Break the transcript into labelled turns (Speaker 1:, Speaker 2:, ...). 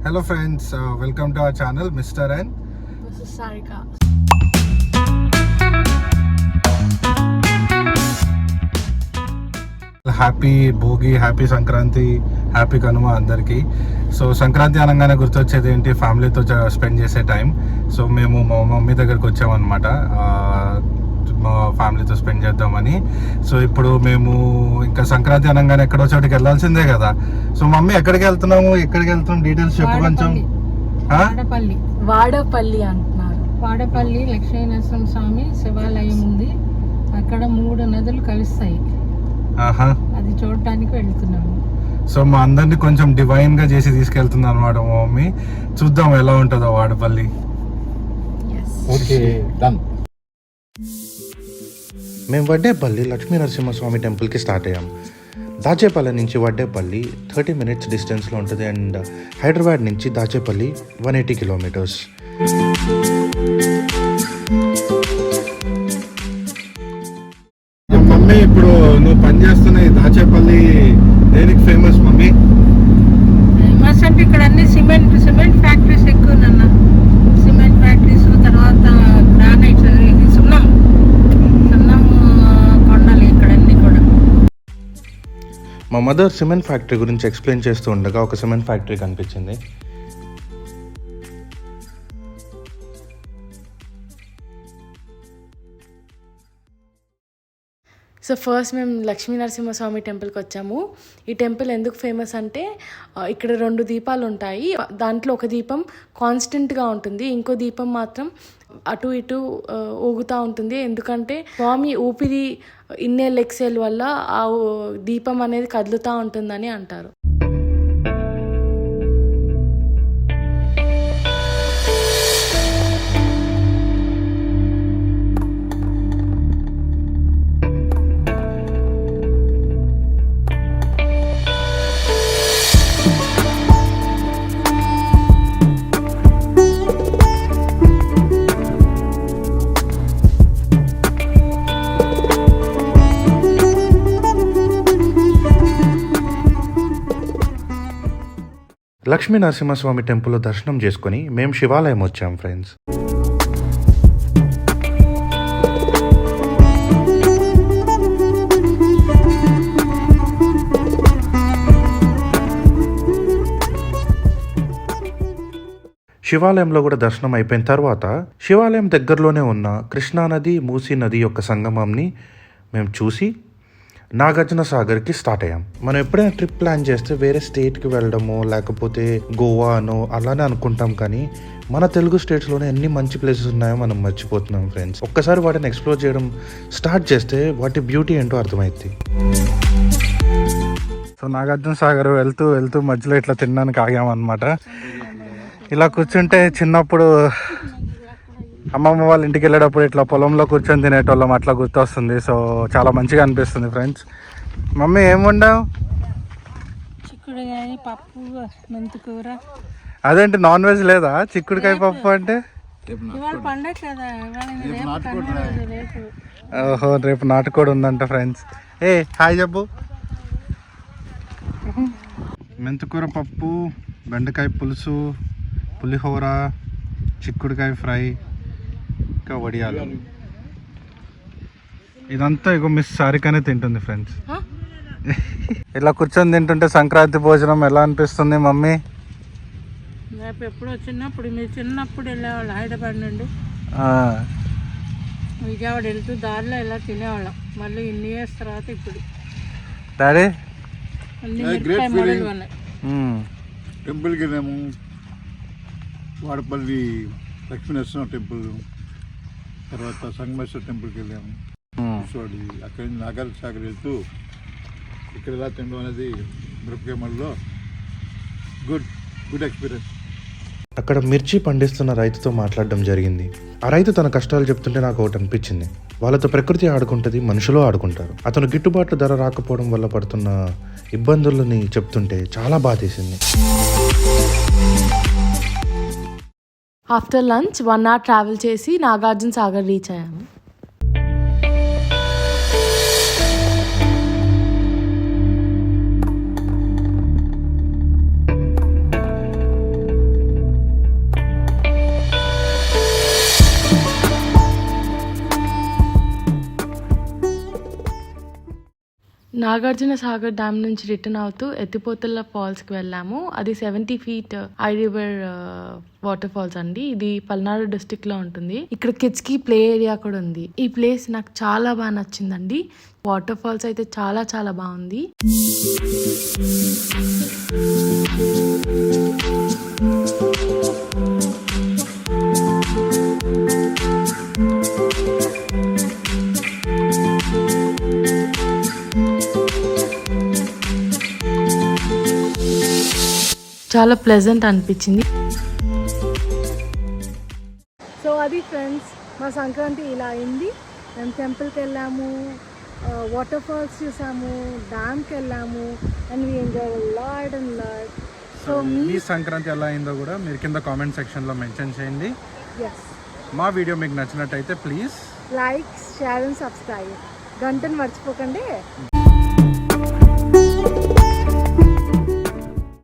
Speaker 1: Hello friends, welcome to our channel, Mr. N.
Speaker 2: This is Sarika.
Speaker 1: Happy Bhogi, happy Sankranti, happy Kanuma అందరికీ. So Sankranti అనగానే గుర్తొచ్చేది ఏంటి? ఫ్యామిలీతో స్పెండ్ చేసే టైం. సో మేము మా మమ్మీ దగ్గరికి వచ్చామన్నమాట, మా ఫ్యామిలీతో స్పెండ్ చేద్దామని. సో ఇప్పుడు మేము ఇంకా సంక్రాంతి అనగానే ఎక్కడో చోటికి వెళ్ళాల్సిందే కదా. సో మమ్మీ ఎక్కడికి వెళ్తున్నాము, ఎక్కడికి వెళ్తున్నాం, డీటెయిల్స్ చెప్పు కొంచెం.
Speaker 2: వాడపల్లి అంటున్నారు.
Speaker 3: వాడపల్లి లక్ష్మీనరసింహ స్వామి శివాలయం ఉంది. అక్కడ 3 నదులు కలుస్తాయి. అది చూడటానికి వెళ్తున్నాము.
Speaker 1: సో మా అందరినీ కొంచెం డివైన్ గా చేసి తీసుకెళ్తుంది అనమాట మా మమ్మీ. చూద్దాం ఎలా ఉంటుందో వాడపల్లి.
Speaker 4: మేము వడ్డేపల్లి లక్ష్మీనరసింహస్వామి టెంపుల్కి స్టార్ట్ అయ్యాం. దాచేపల్లి నుంచి వడ్డేపల్లి 30 minutes డిస్టెన్స్లో ఉంటుంది. అండ్ హైదరాబాద్ నుంచి దాచేపల్లి 180 kilometers.
Speaker 1: మమ్మీ, ఇప్పుడు నువ్వు పనిచేస్తున్న ఈ దాచేపల్లి దేనికి ఫేమస్ మమ్మీ?
Speaker 3: ఫేమస్ అంటే ఇక్కడ అన్ని సిమెంట్ ఫ్యాక్టరీస్ ఎక్కువ నాన్న. సిమెంట్ ఫ్యాక్టరీస్, తర్వాత గ్రానైట్, సున్నం కొండలు ఇక్కడ అన్ని కూడా.
Speaker 4: మా మదర్ సిమెంట్ ఫ్యాక్టరీ గురించి ఎక్స్ప్లెయిన్ చేస్తూ ఉండగా ఒక సిమెంట్ ఫ్యాక్టరీ కనిపించింది.
Speaker 2: సో ఫస్ట్ మేము లక్ష్మీనరసింహస్వామి టెంపుల్కి వచ్చాము. ఈ టెంపుల్ ఎందుకు ఫేమస్ అంటే ఇక్కడ 2 దీపాలు ఉంటాయి. దాంట్లో ఒక దీపం కాన్స్టెంట్గా ఉంటుంది, ఇంకో దీపం మాత్రం అటు ఇటు ఊగుతూ ఉంటుంది. ఎందుకంటే స్వామి ఊపిరి ఇన్నేల్ ఎక్సేల్ వల్ల ఆ దీపం అనేది కదులుతూ ఉంటుందని అంటారు.
Speaker 4: లక్ష్మీ నరసింహస్వామి టెంపుల్లో దర్శనం చేసుకొని మేము శివాలయం వచ్చాం ఫ్రెండ్స్. శివాలయంలో కూడా దర్శనం అయిపోయిన తర్వాత శివాలయం దగ్గరలోనే ఉన్న కృష్ణానది, మూసీ నది యొక్క సంగమంని మేము చూసి నాగార్జున సాగర్కి స్టార్ట్ అయ్యాం. మనం ఎప్పుడైనా ట్రిప్ ప్లాన్ చేస్తే వేరే స్టేట్కి వెళ్ళడమో లేకపోతే గోవా అనో అలానే అనుకుంటాం, కానీ మన తెలుగు స్టేట్స్లోనే ఎన్ని మంచి ప్లేసెస్ ఉన్నాయో మనం మర్చిపోతున్నాం ఫ్రెండ్స్. ఒక్కసారి వాటిని ఎక్స్ప్లోర్ చేయడం స్టార్ట్ చేస్తే వాటి బ్యూటీ ఏంటో అర్థమైంది.
Speaker 1: సో నాగార్జున సాగర్ వెళ్తూ వెళ్తూ మధ్యలో ఇట్లా తినడానికి ఆగామన్నమాట. ఇలా కూర్చుంటే చిన్నప్పుడు అమ్మమ్మ వాళ్ళ ఇంటికి వెళ్ళేటప్పుడు ఇట్లా పొలంలో కూర్చొని తినేటోళ్ళం, అట్లా గుర్తొస్తుంది. సో చాలా మంచిగా అనిపిస్తుంది ఫ్రెండ్స్. మమ్మీ ఏం వండావు?
Speaker 3: చిక్కుడుకాయ పప్పు, మెంతికూర.
Speaker 1: అదేంటి నాన్ వెజ్ లేదా? చిక్కుడుకాయ పప్పు అంటే
Speaker 3: ఇవాళ పండగ కదా, రేపు.
Speaker 1: ఓహో, రేపు నాటుకోడి ఉందంట ఫ్రెండ్స్. ఏ హాయ్ చెప్పు. మెంతికూర పప్పు, బెండకాయ పులుసు, పులిహోర, చిక్కుడుకాయ ఫ్రై, ఇంకా వడియాలు. ఇదంతా ఇగో మిస్ సారికనే తింటుంది ఫ్రెండ్స్. ఇలా కూర్చొని తింటుంటే సంక్రాంతి భోజనం ఎలా అనిపిస్తుంది మమ్మీ?
Speaker 3: రేపు ఎప్పుడో చిన్నప్పుడు, మీరు చిన్నప్పుడు వెళ్ళేవాళ్ళు హైదరాబాద్ నుండి విజయవాడ వెళ్తూ దారిలో ఇలా తినేవాళ్ళం. మళ్ళీ ఇన్ని ఇయర్స్ తర్వాత ఇప్పుడు
Speaker 1: డాడీ
Speaker 3: అన్ని మోడల్ ఉన్నాయి.
Speaker 5: టెంపుల్కి వెళ్ళాము. వాడపల్లి లక్ష్మీనరసింహ టెంపుల్, తర్వాత సంగమేశ్వర టెంపుల్కి వెళ్ళాము. చూడండి, అక్కడి నుంచి నాగార్జున సాగర్ వెళ్తూ ఇక్కడ ఎలా తినడం అనేది మిరపకాయలో గుడ్ ఎక్స్పీరియన్స్.
Speaker 4: అక్కడ మిర్చి పండిస్తున్న రైతుతో మాట్లాడడం జరిగింది. ఆ రైతు తన కష్టాలు చెప్తుంటే నాకు ఒకటి అనిపించింది. వాళ్ళతో ప్రకృతి ఆడుకుంటుంది, మనుషులు ఆడుకుంటారు. అతను గిట్టుబాటు ధర రాకపోవడం వల్ల పడుతున్న ఇబ్బందులని చెప్తుంటే చాలా బాధేసింది.
Speaker 2: ఆఫ్టర్ లంచ్ 1 hour ట్రావెల్ చేసి నాగార్జున సాగర్ రీచ్ అయ్యాము. నాగార్జున సాగర్ డ్యామ్ నుంచి రిటర్న్ అవుతూ ఎత్తిపోతల ఫాల్స్ కి వెళ్ళాము. అది 70 feet high river water falls అండి. ఇది పల్నాడు డిస్ట్రిక్ట్ లో ఉంటుంది. ఇక్కడ కిడ్స్ కి ప్లే ఏరియా కూడా ఉంది. ఈ ప్లేస్ నాకు చాలా బాగా నచ్చిందండి. వాటర్ ఫాల్స్ అయితే చాలా చాలా బాగుంది. చాలా ప్లెజెంట్ అనిపించింది. సో అది ఫ్రెండ్స్, మా సంక్రాంతి ఇలా అయింది. మేము టెంపుల్కి వెళ్ళాము, వాటర్ ఫాల్స్ చూసాము, డ్యామ్కి వెళ్ళాము, and we enjoy lot and lot. So
Speaker 1: మీ సంక్రాంతి ఎలా అయిందో కూడా మీరు కింద కామెంట్ సెక్షన్లో మెన్షన్ చేయండి.
Speaker 2: ఎస్,
Speaker 1: మా వీడియో మీకు నచ్చినట్టయితే please
Speaker 2: like, share and subscribe. గంటను మర్చిపోకండి.